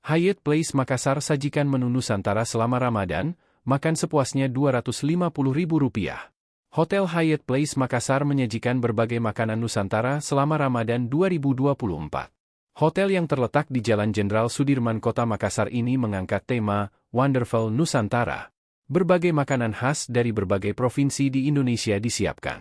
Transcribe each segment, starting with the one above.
Hyatt Place Makassar sajikan menu Nusantara selama Ramadan, makan sepuasnya Rp250.000. Hotel Hyatt Place Makassar menyajikan berbagai makanan Nusantara selama Ramadan 2024. Hotel yang terletak di Jalan Jenderal Sudirman Kota Makassar ini mengangkat tema Wonderful Nusantara. Berbagai makanan khas dari berbagai provinsi di Indonesia disiapkan.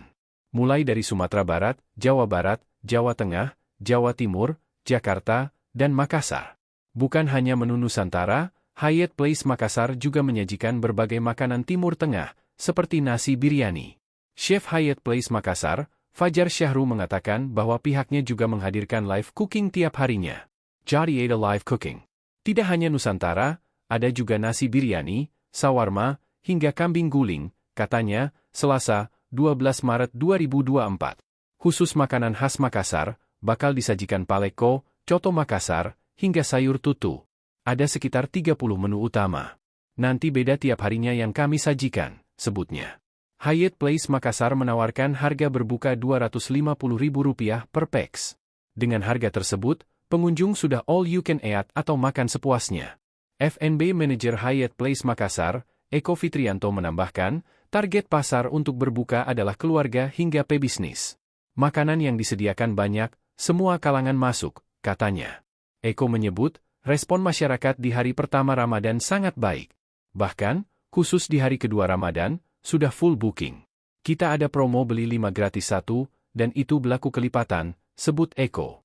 Mulai dari Sumatera Barat, Jawa Barat, Jawa Tengah, Jawa Timur, Jakarta, dan Makassar. Bukan hanya menu Nusantara, Hyatt Place Makassar juga menyajikan berbagai makanan Timur Tengah, seperti nasi biryani. Chef Hyatt Place Makassar, Fajar Syahru mengatakan bahwa pihaknya juga menghadirkan live cooking tiap harinya. Jadi ada live cooking. Tidak hanya Nusantara, ada juga nasi biryani, sawarma, hingga kambing guling, katanya, Selasa, 12 Maret 2024. Khusus makanan khas Makassar, bakal disajikan paleko, coto Makassar, hingga sayur tutu. Ada sekitar 30 menu utama. Nanti beda tiap harinya yang kami sajikan, sebutnya. Hyatt Place Makassar menawarkan harga berbuka Rp250.000 per pax. Dengan harga tersebut, pengunjung sudah all you can eat atau makan sepuasnya. F&B Manager Hyatt Place Makassar, Eko Fitrianto menambahkan, target pasar untuk berbuka adalah keluarga hingga pebisnis. Makanan yang disediakan banyak, semua kalangan masuk, katanya. Eko menyebut, respon masyarakat di hari pertama Ramadan sangat baik. Bahkan, khusus di hari kedua Ramadan, sudah full booking. Kita ada promo beli 5 gratis 1, dan itu berlaku kelipatan, sebut Eko.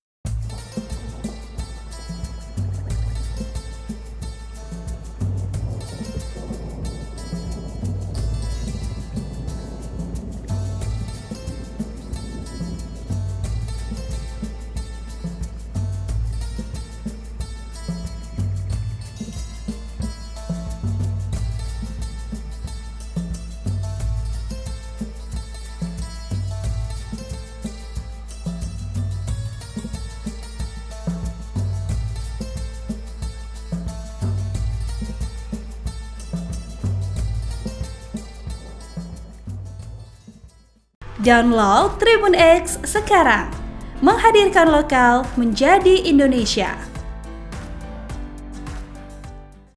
Download Tribun X sekarang, menghadirkan lokal menjadi Indonesia.